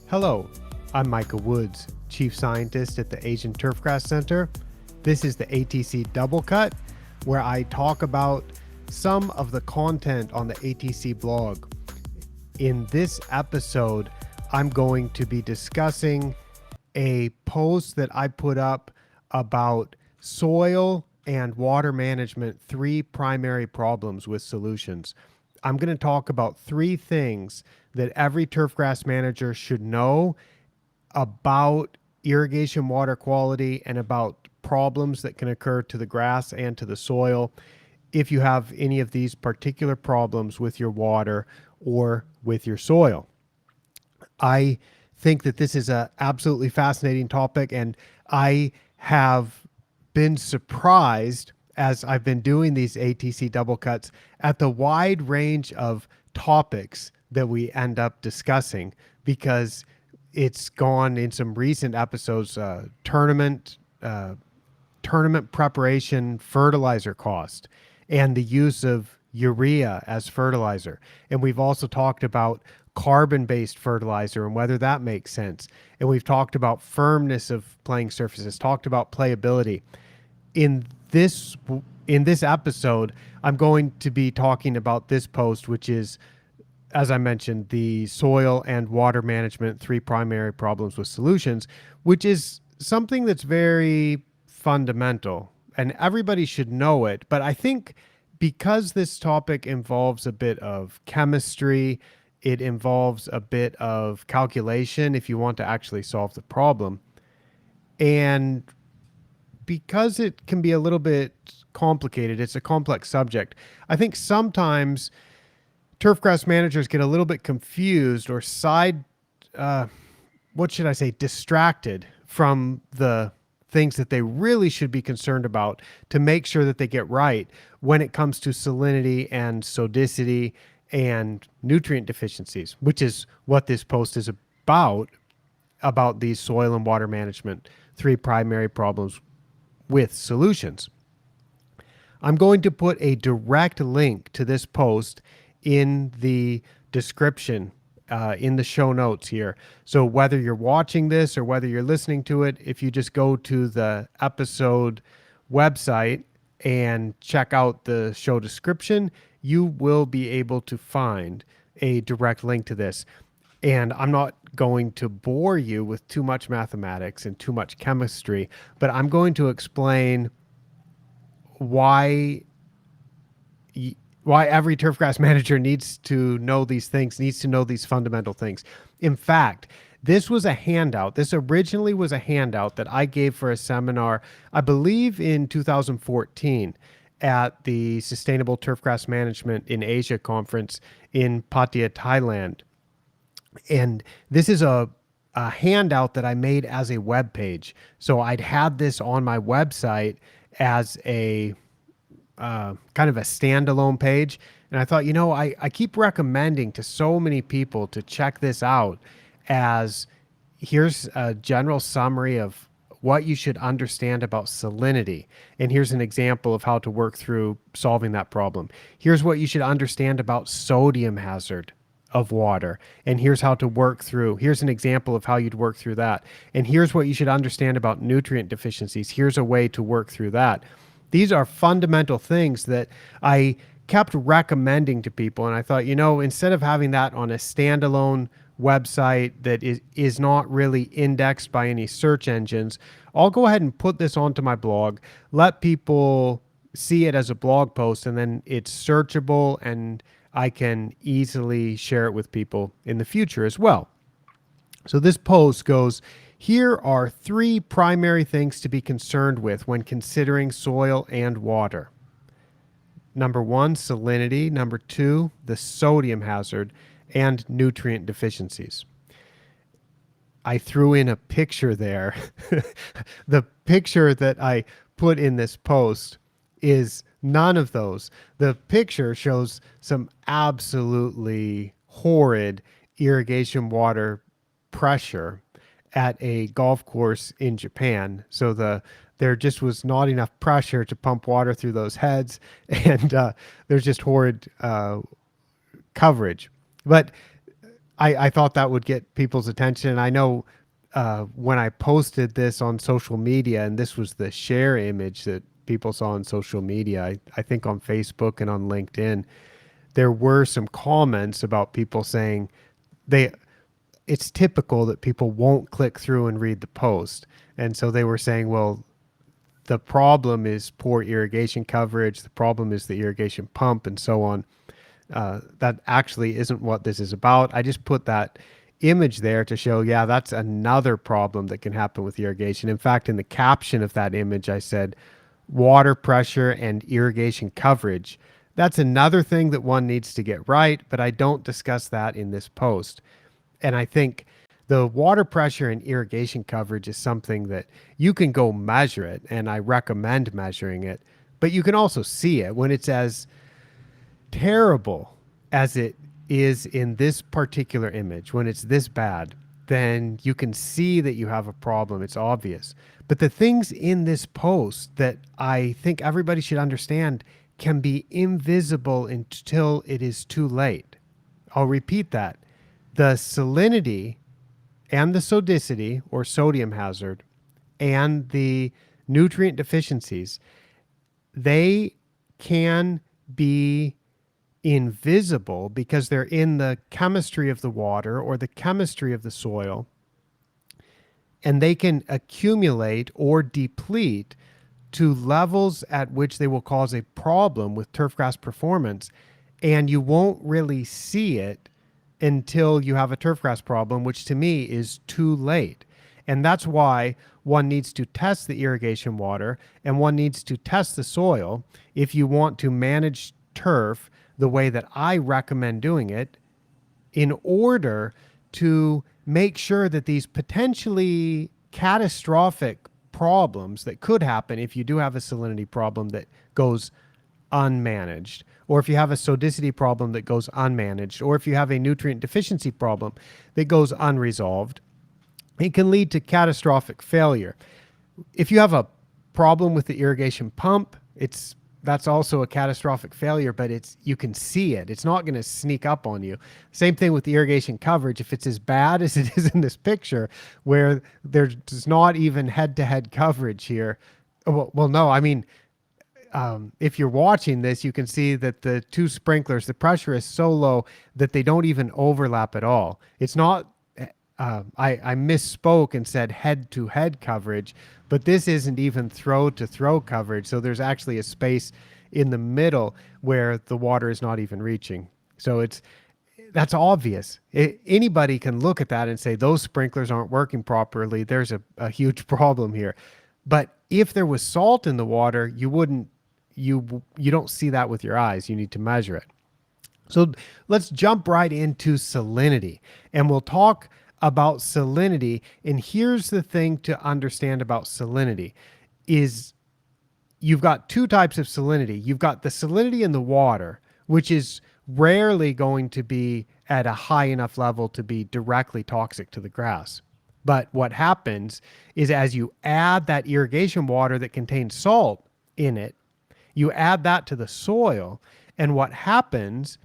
Hello, I'm Micah Woods, Chief Scientist at the Asian Turfgrass Center. This is the ATC Double Cut, where I talk about some of the content on the ATC blog. In this episode, I'm going to be discussing a post that I put up about soil and water management, three primary problems with solutions. I'm going to talk about three things that every turfgrass manager should know about irrigation water quality and about problems that can occur to the grass and to the soil if you have any of these particular problems with your water or with your soil. I think that this is an absolutely fascinating topic, and I have been surprised as I've been doing these ATC double cuts at the wide range of topics that we end up discussing, because it's gone in some recent episodes, tournament preparation, fertilizer cost, and the use of urea as fertilizer. And we've also talked about carbon-based fertilizer and whether that makes sense. And we've talked about firmness of playing surfaces, talked about playability. In this episode, I'm going to be talking about this post, which is, as I mentioned, the soil and water management, three primary problems with solutions, which is something that's very fundamental and everybody should know it. But I think because this topic involves a bit of chemistry, it involves a bit of calculation if you want to actually solve the problem. And because it can be a little bit complicated, it's a complex subject, I think sometimes turfgrass managers get a little bit confused or distracted from the things that they really should be concerned about to make sure that they get right when it comes to salinity and sodicity and nutrient deficiencies, which is what this post is about these soil and water management, three primary problems with solutions. I'm going to put a direct link to this post in the description, in the show notes here. So whether you're watching this or whether you're listening to it, if you just go to the episode website and check out the show description, you will be able to find a direct link to this. And I'm not going to bore you with too much mathematics and too much chemistry, but I'm going to explain why every turfgrass manager needs to know these things, needs to know these fundamental things. In fact, this was a handout. This originally was a handout that I gave for a seminar, I believe in 2014, at the Sustainable Turfgrass Management in Asia conference in Pattaya, Thailand. And this is a handout that I made as a web page. So I'd had this on my website as a kind of a standalone page. And I thought, I keep recommending to so many people to check this out, as here's a general summary of what you should understand about salinity. And here's an example of how to work through solving that problem. Here's what you should understand about sodium hazard of water. And here's how to work through. Here's an example of how you'd work through that. And here's what you should understand about nutrient deficiencies. Here's a way to work through that. These are fundamental things that I kept recommending to people. And I thought, instead of having that on a standalone website that is not really indexed by any search engines, I'll go ahead and put this onto my blog, let people see it as a blog post, and then it's searchable and I can easily share it with people in the future as well. So this post goes, here are three primary things to be concerned with when considering soil and water. Number one, salinity. Number two, the sodium hazard, and nutrient deficiencies. I threw in a picture there. The picture that I put in this post is none of those. The picture shows some absolutely horrid irrigation water pressure at a golf course in Japan. So there just was not enough pressure to pump water through those heads, and there's just horrid coverage. But I thought that would get people's attention. And I know when I posted this on social media, and this was the share image that people saw on social media, I think on Facebook and on LinkedIn, there were some comments about people saying they it's typical that people won't click through and read the post. And so they were saying, well, the problem is poor irrigation coverage, the problem is the irrigation pump, and so on. That actually isn't what this is about. I just put that image there to show, yeah, that's another problem that can happen with irrigation. In fact, in the caption of that image, I said water pressure and irrigation coverage. That's another thing that one needs to get right, but I don't discuss that in this post. And I think the water pressure and irrigation coverage is something that you can go measure it, and I recommend measuring it, but you can also see it when it's as terrible as it is in this particular image, when it's this bad, then you can see that you have a problem. It's obvious. But the things in this post that I think everybody should understand can be invisible until it is too late. I'll repeat that. The salinity and the sodicity or sodium hazard and the nutrient deficiencies, they can be invisible because they're in the chemistry of the water or the chemistry of the soil, and they can accumulate or deplete to levels at which they will cause a problem with turfgrass performance, and you won't really see it until you have a turfgrass problem, which to me is too late. And that's why one needs to test the irrigation water and one needs to test the soil if you want to manage turf the way that I recommend doing it, in order to make sure that these potentially catastrophic problems that could happen if you do have a salinity problem that goes unmanaged, or if you have a sodicity problem that goes unmanaged, or if you have a nutrient deficiency problem that goes unresolved, it can lead to catastrophic failure. If you have a problem with the irrigation pump, that's also a catastrophic failure, but you can see it. It's not going to sneak up on you. Same thing with the irrigation coverage. If it's as bad as it is in this picture, where there's not even head-to-head coverage here. Well, no, I mean, if you're watching this, you can see that the two sprinklers, the pressure is so low that they don't even overlap at all. It's not, I misspoke and said head-to-head coverage, but this isn't even throw-to-throw coverage. So there's actually a space in the middle where the water is not even reaching. So that's obvious. Anybody can look at that and say, those sprinklers aren't working properly. There's a huge problem here. But if there was salt in the water, you don't see that with your eyes. You need to measure it. So let's jump right into salinity, and we'll talk about salinity. And here's the thing to understand about salinity is you've got two types of salinity. You've got the salinity in the water, which is rarely going to be at a high enough level to be directly toxic to the grass. But what happens is as you add that irrigation water that contains salt in it, you add that to the soil, and what happens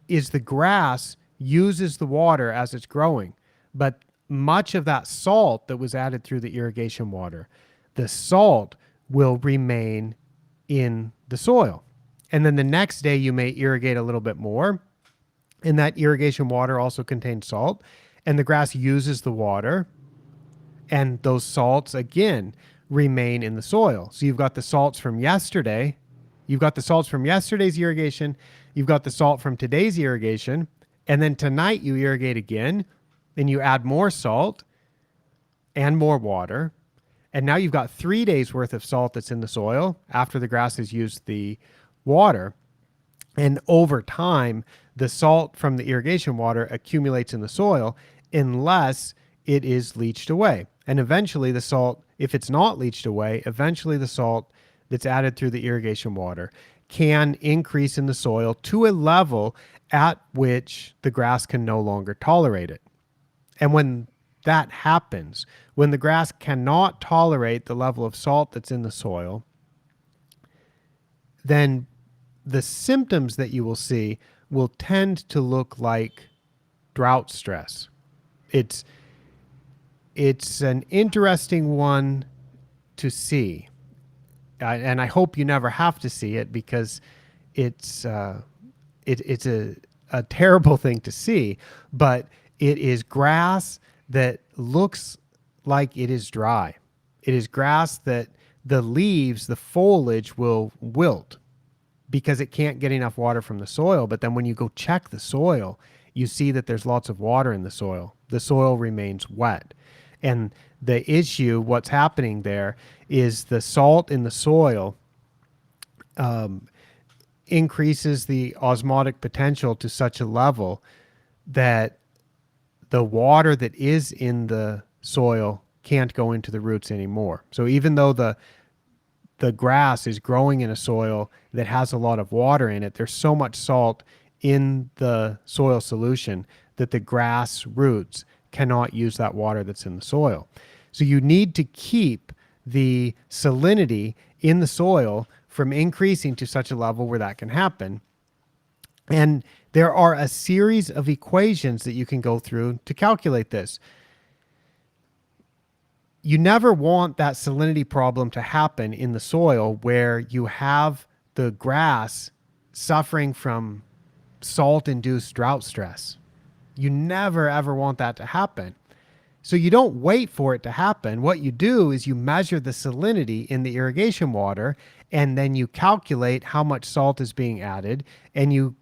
is the grass uses the water as it's growing. But much of that salt that was added through the irrigation water, the salt will remain in the soil. And then the next day you may irrigate a little bit more, and that irrigation water also contains salt, and the grass uses the water, and those salts again remain in the soil. So you've got the salts from yesterday, you've got the salts from yesterday's irrigation, you've got the salt from today's irrigation, and then tonight you irrigate again, then you add more salt and more water, and now you've got 3 days worth of salt that's in the soil after the grass has used the water. And over time, the salt from the irrigation water accumulates in the soil unless it is leached away. And eventually the salt, if it's not leached away, eventually the salt that's added through the irrigation water can increase in the soil to a level at which the grass can no longer tolerate it. And when that happens, when the grass cannot tolerate the level of salt that's in the soil, then the symptoms that you will see will tend to look like drought stress. It's it's an interesting one to see, and I hope you never have to see it because it's it's a terrible thing to see. But it is grass that looks like it is dry. It is grass that the leaves, the foliage will wilt because it can't get enough water from the soil. But then when you go check the soil, you see that there's lots of water in the soil. The soil remains wet. And the issue, what's happening there, is the salt in the soil increases the osmotic potential to such a level that the water that is in the soil can't go into the roots anymore. So even though the grass is growing in a soil that has a lot of water in it, there's so much salt in the soil solution that the grass roots cannot use that water that's in the soil. So you need to keep the salinity in the soil from increasing to such a level where that can happen. And there are a series of equations that you can go through to calculate this. You never want that salinity problem to happen in the soil where you have the grass suffering from salt-induced drought stress. You never, ever want that to happen. So you don't wait for it to happen. What you do is you measure the salinity in the irrigation water, and then you calculate how much salt is being added, and you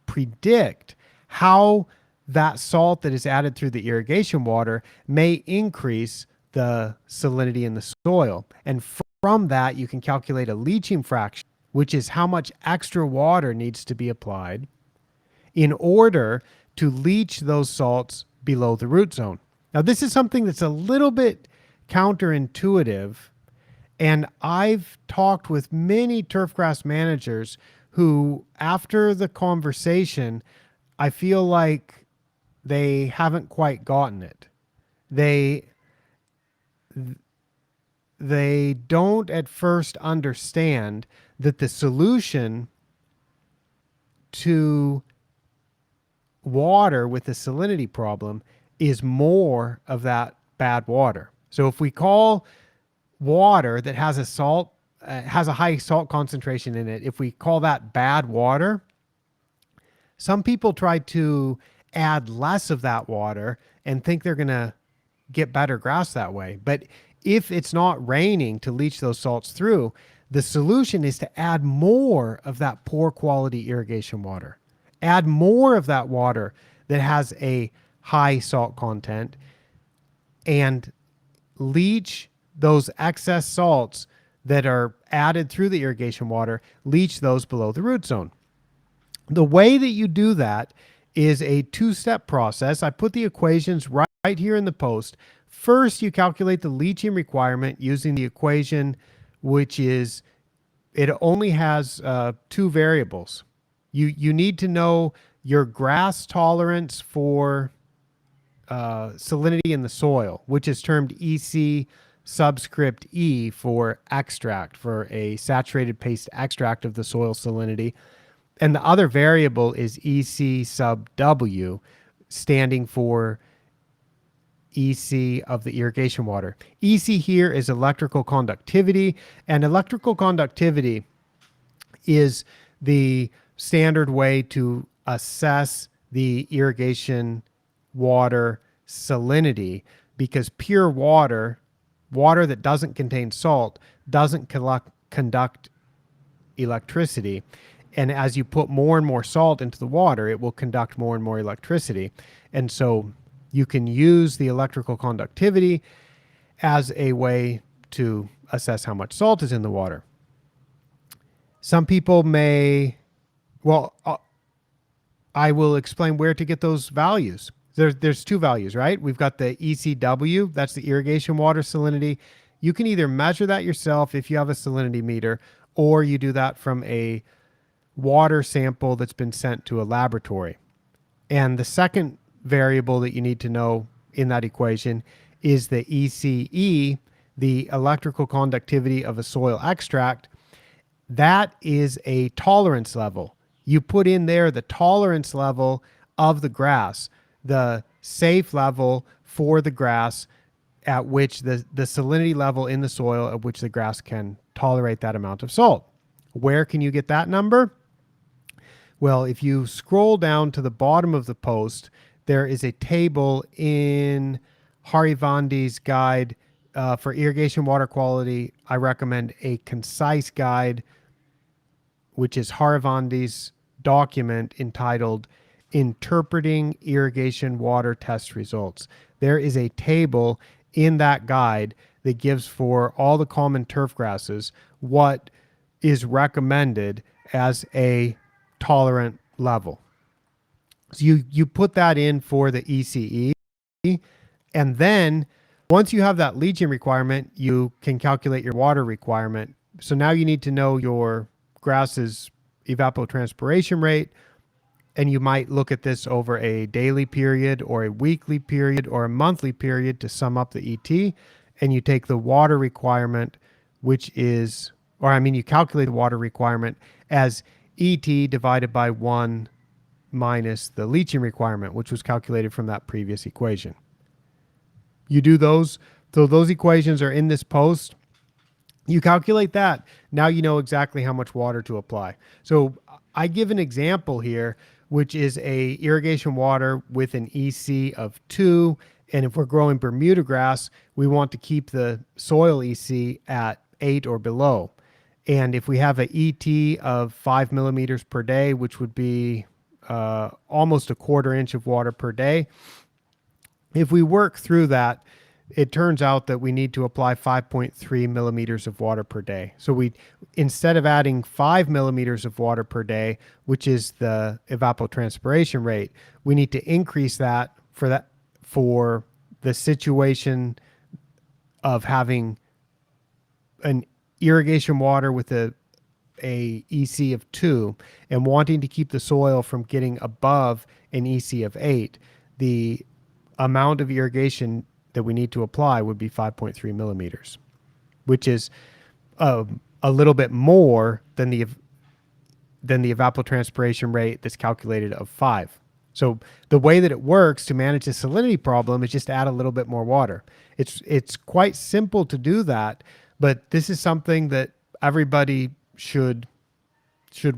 predict how that salt that is added through the irrigation water may increase the salinity in the soil. And from that, you can calculate a leaching fraction, which is how much extra water needs to be applied in order to leach those salts below the root zone. Now, this is something that's a little bit counterintuitive, and I've talked with many turfgrass managers who, after the conversation, I feel like they haven't quite gotten it. They don't at first understand that the solution to water with the salinity problem is more of that bad water. So if we call water that has a high salt concentration in it, if we call that bad water, some people try to add less of that water and think they're going to get better grass that way. But if it's not raining to leach those salts through, the solution is to add more of that poor quality irrigation water. Add more of that water that has a high salt content and leach those excess salts that are added through the irrigation water, leach those below the root zone. The way that you do that is a two-step process. I put the equations right here in the post. First, you calculate the leaching requirement using the equation, which is, it only has two variables. You need to know your grass tolerance for salinity in the soil, which is termed EC subscript E for extract, for a saturated paste extract of the soil salinity. And the other variable is EC sub W, standing for EC of the irrigation water. EC here is electrical conductivity, and electrical conductivity is the standard way to assess the irrigation water salinity, because pure water that doesn't contain salt, doesn't conduct electricity. And as you put more and more salt into the water, it will conduct more and more electricity. And so you can use the electrical conductivity as a way to assess how much salt is in the water. Some people may, well, I will explain where to get those values. There's two values, right? We've got the ECW, that's the irrigation water salinity. You can either measure that yourself if you have a salinity meter, or you do that from a water sample that's been sent to a laboratory. And the second variable that you need to know in that equation is the ECE, the electrical conductivity of a soil extract. That is a tolerance level. You put in there the tolerance level of the grass. the safe level for the grass at which the salinity level in the soil at which the grass can tolerate that amount of salt. Where can you get that number? Well, if you scroll down to the bottom of the post, there is a table in Harivandi's guide for irrigation water quality. I recommend a concise guide, which is Harivandi's document entitled Interpreting Irrigation Water Test Results. There is a table in that guide that gives for all the common turf grasses what is recommended as a tolerant level. So you put that in for the ECE, and then once you have that leaching requirement, you can calculate your water requirement. So now you need to know your grass's evapotranspiration rate, and you might look at this over a daily period or a weekly period or a monthly period to sum up the ET, and you take the water requirement, which is, or I mean, you calculate the water requirement as ET divided by 1 minus the leaching requirement, which was calculated from that previous equation. You do those, so those equations are in this post. You calculate that. Now you know exactly how much water to apply. So I give an example here, which is a irrigation water with an EC of 2. And if we're growing Bermuda grass, we want to keep the soil EC at 8 or below. And if we have an ET of 5 millimeters per day, which would be almost a 1/4 inch of water per day, if we work through that, it turns out that we need to apply 5.3 millimeters of water per day. So we, instead of adding 5 millimeters of water per day, which is the evapotranspiration rate, we need to increase that for the situation of having an irrigation water with a EC of 2 and wanting to keep the soil from getting above an EC of 8. The amount of irrigation that we need to apply would be 5.3 millimeters, which is a little bit more than the evapotranspiration rate that's calculated of 5. So the way that it works to manage the salinity problem is just add a little bit more water. It's quite simple to do that, but this is something that everybody should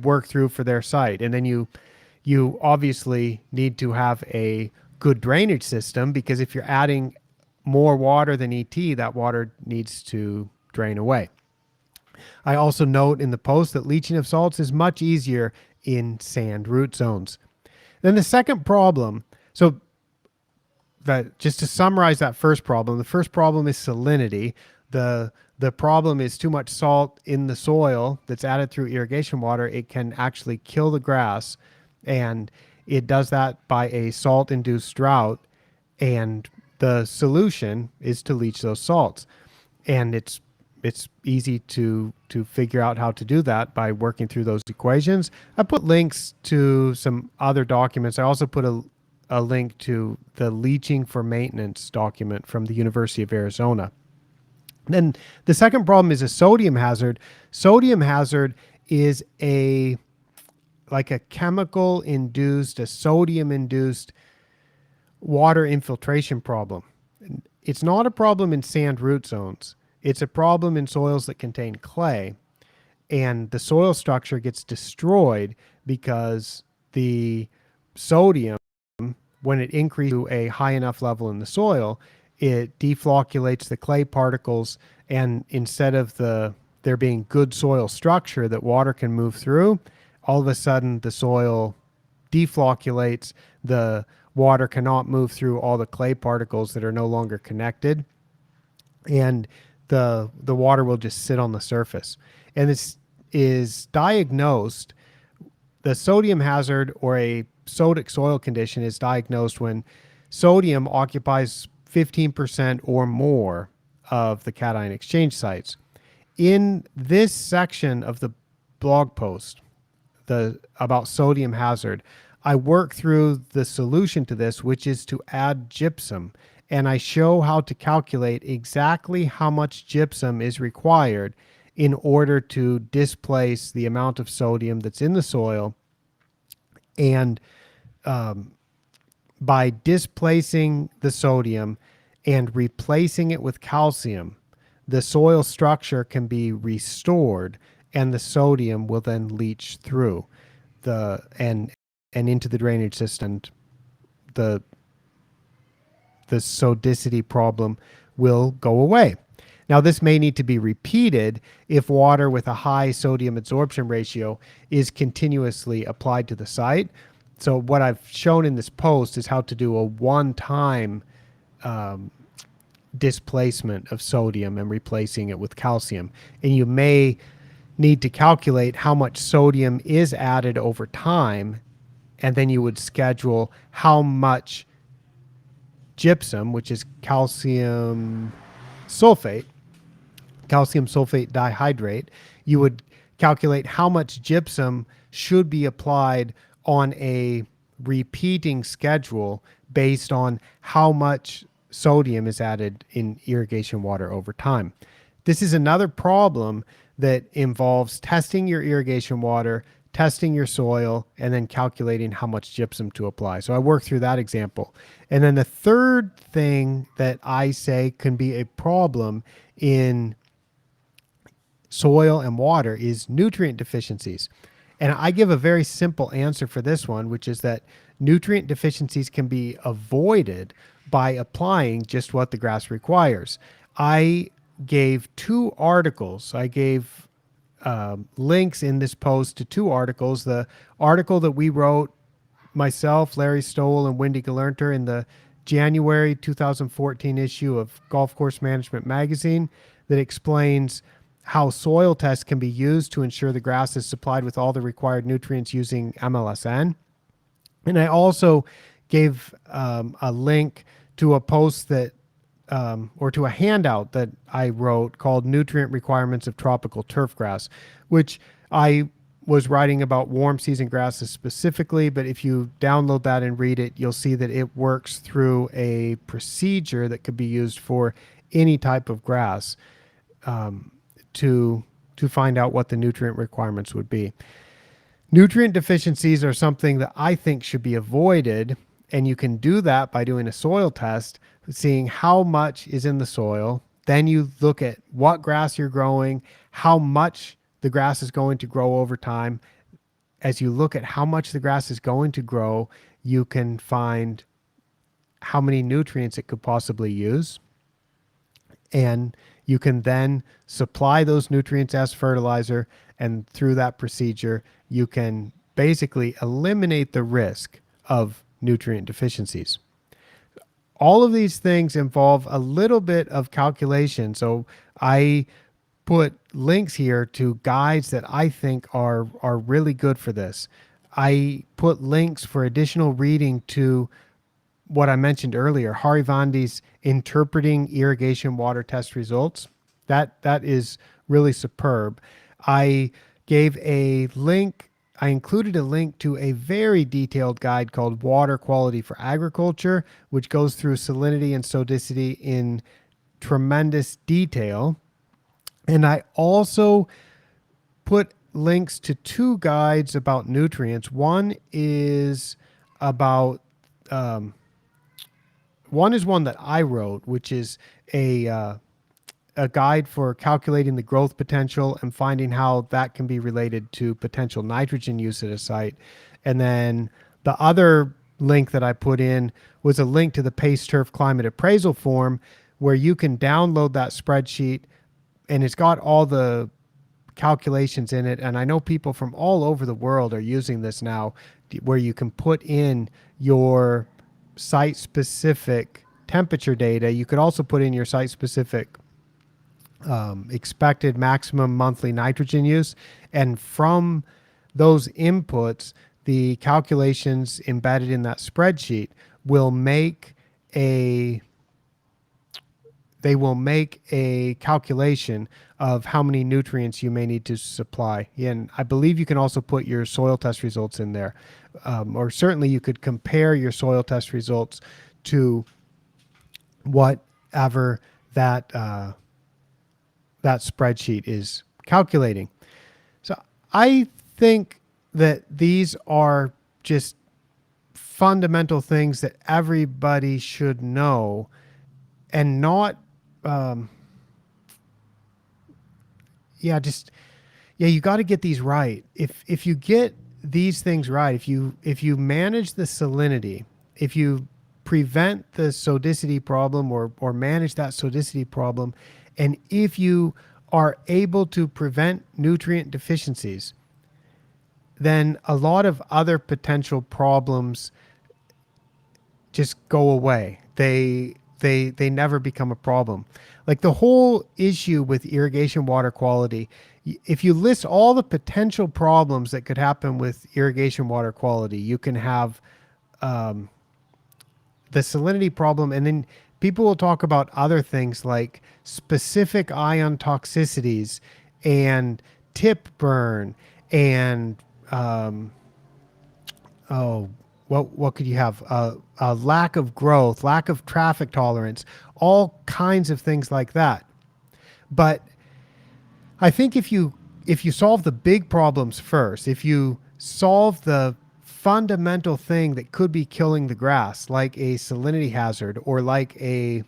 work through for their site. And then you obviously need to have a good drainage system, because if you're adding more water than ET, that water needs to drain away. I also note in the post that leaching of salts is much easier in sand root zones. Then the second problem, so that just to summarize that first problem, the first problem is salinity. The problem is too much salt in the soil that's added through irrigation water. It can actually kill the grass, and it does that by a salt-induced drought. And the solution is to leach those salts. And it's easy to figure out how to do that by working through those equations. I put links to some other documents. I also put a link to the leaching for maintenance document from the University of Arizona. Then the second problem is a sodium hazard. Sodium hazard is like a chemical induced, a sodium induced water infiltration problem. It's not a problem in sand root zones. It's a problem in soils that contain clay, and the soil structure gets destroyed because the sodium, when it increases to a high enough level in the soil, it deflocculates the clay particles, and instead of there being good soil structure that water can move through, all of a sudden the soil deflocculates, the water cannot move through all the clay particles that are no longer connected, and the water will just sit on the surface. And this is diagnosed, the sodium hazard or a sodic soil condition is diagnosed when sodium occupies 15% or more of the cation exchange sites. In this section of the blog post, about sodium hazard, I work through the solution to this, which is to add gypsum. And I show how to calculate exactly how much gypsum is required in order to displace the amount of sodium that's in the soil and by displacing the sodium and replacing it with calcium, the soil structure can be restored and the sodium will then leach through and into the drainage system. The the sodicity problem will go away. Now, this may need to be repeated if water with a high sodium absorption ratio is continuously applied to the site. So, what I've shown in this post is how to do a one-time displacement of sodium and replacing it with calcium. And you may need to calculate how much sodium is added over time, and then you would schedule how much gypsum, which is sulfate, calcium sulfate dihydrate, you would calculate how much gypsum should be applied on a repeating schedule based on how much sodium is added in irrigation water over time. This is another problem that involves testing your irrigation water, testing your soil, and then calculating how much gypsum to apply. So I work through that example. And then the third thing that I say can be a problem in soil and water is nutrient deficiencies. And I give a very simple answer for this one, which is that nutrient deficiencies can be avoided by applying just what the grass requires. I gave two articles. I gave links in this post to two articles. The article that we wrote, myself, Larry Stoll, and Wendy Galernter, in the January 2014 issue of Golf Course Management Magazine, that explains how soil tests can be used to ensure the grass is supplied with all the required nutrients using MLSN. And I also gave a link to a post that or to a handout that I wrote called Nutrient Requirements of Tropical Turfgrass, which I was writing about warm season grasses specifically, but if you download that and read it, you'll see that it works through a procedure that could be used for any type of grass to find out what the nutrient requirements would be. Nutrient deficiencies are something that I think should be avoided, and you can do that by doing a soil test, seeing how much is in the soil. Then you look at what grass you're growing, how much the grass is going to grow over time. As you look at how much the grass is going to grow, you can find how many nutrients it could possibly use. And you can then supply those nutrients as fertilizer. And through that procedure, you can basically eliminate the risk of nutrient deficiencies. All of these things involve a little bit of calculation. So I put links here to guides that I think are really good for this. I put links for additional reading to what I mentioned earlier, Hari Vandi's Interpreting Irrigation Water Test Results. That is really superb. I gave a link. I included a link to a very detailed guide called Water Quality for Agriculture, which goes through salinity and sodicity in tremendous detail. And I also put links to two guides about nutrients. One is about one that I wrote, which is a guide for calculating the growth potential and finding how that can be related to potential nitrogen use at a site. And then the other link that I put in was a link to the Pace Turf Climate Appraisal Form, where you can download that spreadsheet, and it's got all the calculations in it. And I know people from all over the world are using this now, where you can put in your site-specific temperature data. You could also put in your site-specific expected maximum monthly nitrogen use. And from those inputs, the calculations embedded in that spreadsheet will make a calculation of how many nutrients you may need to supply. And I believe you can also put your soil test results in there. Or certainly you could compare your soil test results to whatever that spreadsheet is calculating. So I think that these are just fundamental things that everybody should know, and not um, yeah, just yeah, you got to get these right. If you get these things right, if you manage the salinity, if you prevent the sodicity problem, or manage that sodicity problem, and if you are able to prevent nutrient deficiencies, then a lot of other potential problems just go away. They never become a problem. Like the whole issue with irrigation water quality, if you list all the potential problems that could happen with irrigation water quality, you can have um, the salinity problem, and then people will talk about other things like specific ion toxicities and tip burn and um, oh, what could you have? A lack of growth, lack of traffic tolerance, all kinds of things like that. But I think if you solve the big problems first, if you solve the fundamental thing that could be killing the grass, like a salinity hazard, or like a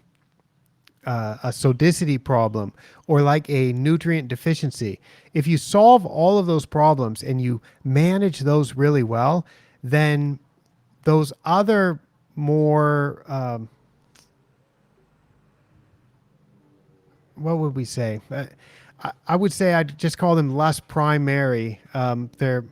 sodicity problem, or like a nutrient deficiency, if you solve all of those problems and you manage those really well, then those other more what would we say? I would say I'd just call them less primary. They're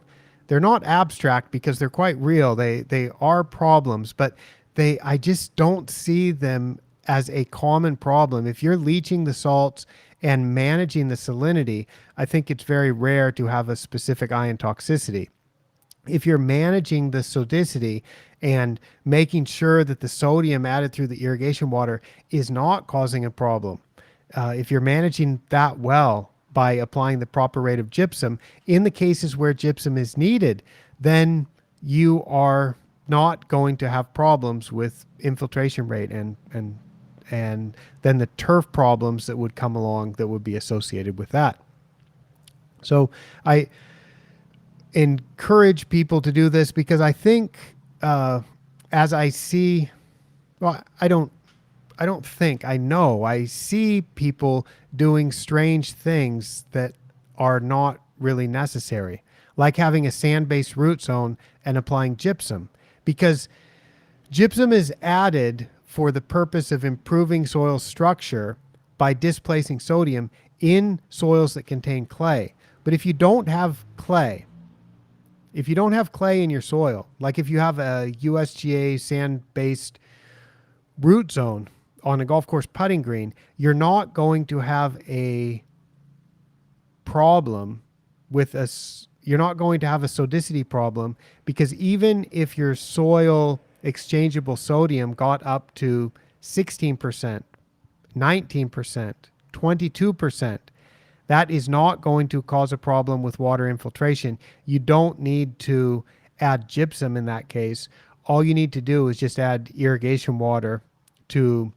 not abstract because they're quite real. They are problems, but they I just don't see them as a common problem. If you're leaching the salts and managing the salinity, I think it's very rare to have a specific ion toxicity. If you're managing the sodicity and making sure that the sodium added through the irrigation water is not causing a problem, if you're managing that well by applying the proper rate of gypsum in the cases where gypsum is needed, then you are not going to have problems with infiltration rate and then the turf problems that would come along that would be associated with that. So I encourage people to do this because I think as I see, well, I don't think, I know, I see people doing strange things that are not really necessary, like having a sand-based root zone and applying gypsum, because gypsum is added for the purpose of improving soil structure by displacing sodium in soils that contain clay. But if you don't have clay, if you don't have clay in your soil, like if you have a USGA sand-based root zone on a golf course putting green, you're not going to have a problem with you're not going to have a sodicity problem, because even if your soil exchangeable sodium got up to 16%, 19%, 22%, that is not going to cause a problem with water infiltration. You don't need to add gypsum in that case. All you need to do is just add irrigation water to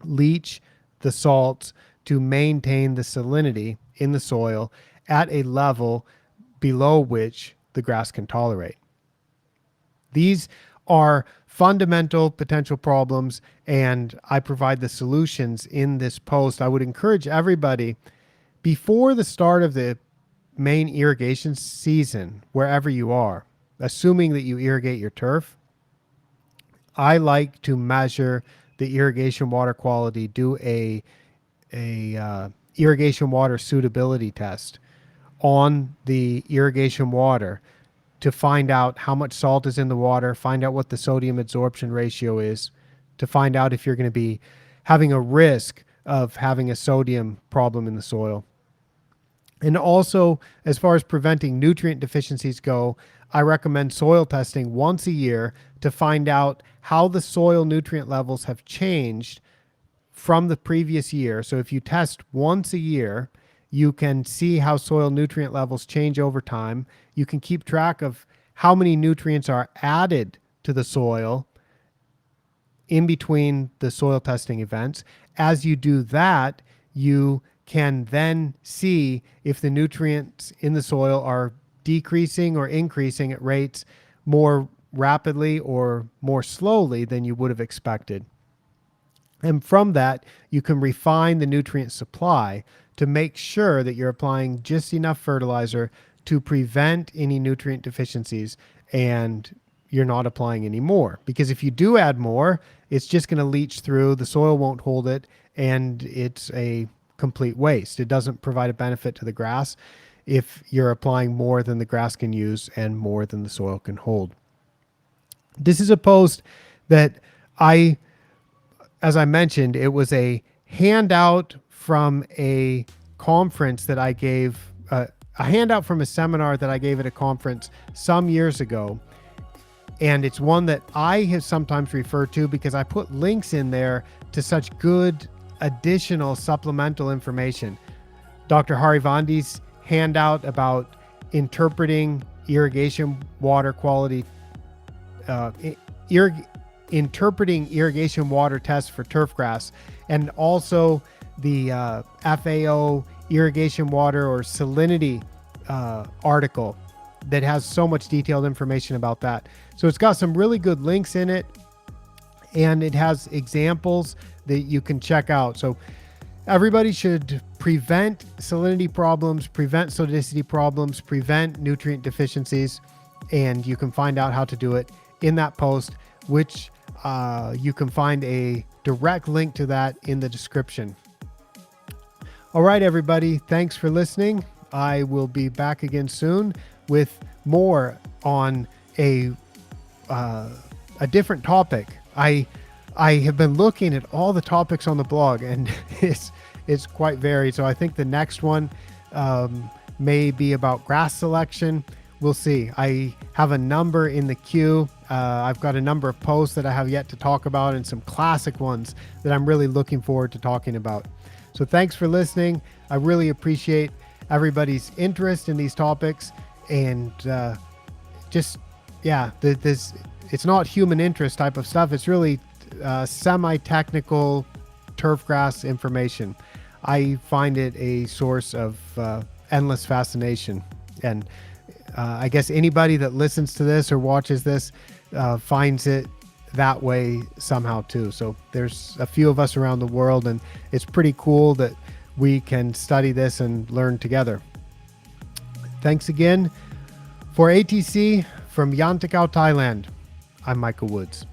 leach the salts to maintain the salinity in the soil at a level below which the grass can tolerate. These are fundamental potential problems, and I provide the solutions in this post. I would encourage everybody, before the start of the main irrigation season, wherever you are, assuming that you irrigate your turf, I like to measure the irrigation water quality, do a irrigation water suitability test on the irrigation water to find out how much salt is in the water, find out what the sodium absorption ratio is, to find out if you're going to be having a risk of having a sodium problem in the soil. And also, as far as preventing nutrient deficiencies go, I recommend soil testing once a year to find out how the soil nutrient levels have changed from the previous year. So if you test once a year, you can see how soil nutrient levels change over time. You can keep track of how many nutrients are added to the soil in between the soil testing events. As you do that, you can then see if the nutrients in the soil are decreasing or increasing at rates more rapidly or more slowly than you would have expected. And from that, you can refine the nutrient supply to make sure that you're applying just enough fertilizer to prevent any nutrient deficiencies, and you're not applying any more. Because if you do add more, it's just going to leach through, the soil won't hold it, and it's a complete waste. It doesn't provide a benefit to the grass if you're applying more than the grass can use and more than the soil can hold. This is a post that as I mentioned, it was a handout from a conference that I gave, a handout from a seminar that I gave at a conference some years ago. And it's one that I have sometimes referred to because I put links in there to such good additional supplemental information. Dr. Harivandi's handout about interpreting irrigation water quality, interpreting irrigation water tests for turfgrass, and also the FAO irrigation water or salinity article that has so much detailed information about that. So it's got some really good links in it, and it has examples that you can check out. So everybody should prevent salinity problems, prevent sodicity problems, prevent nutrient deficiencies, and you can find out how to do it in that post, which you can find a direct link to that in the description. All right, everybody. Thanks for listening. I will be back again soon with more on a different topic. I have been looking at all the topics on the blog, and it's quite varied. So I think the next one may be about grass selection. We'll see. I have a number in the queue. I've got a number of posts that I have yet to talk about, and some classic ones that I'm really looking forward to talking about. So thanks for listening. I really appreciate everybody's interest in these topics, and it's not human interest type of stuff. It's really semi-technical turfgrass information. I find it a source of endless fascination, and I guess anybody that listens to this or watches this finds it that way somehow too. So there's a few of us around the world, and it's pretty cool that we can study this and learn together. Thanks again. For ATC from Yantakao, Thailand, I'm Michael Woods.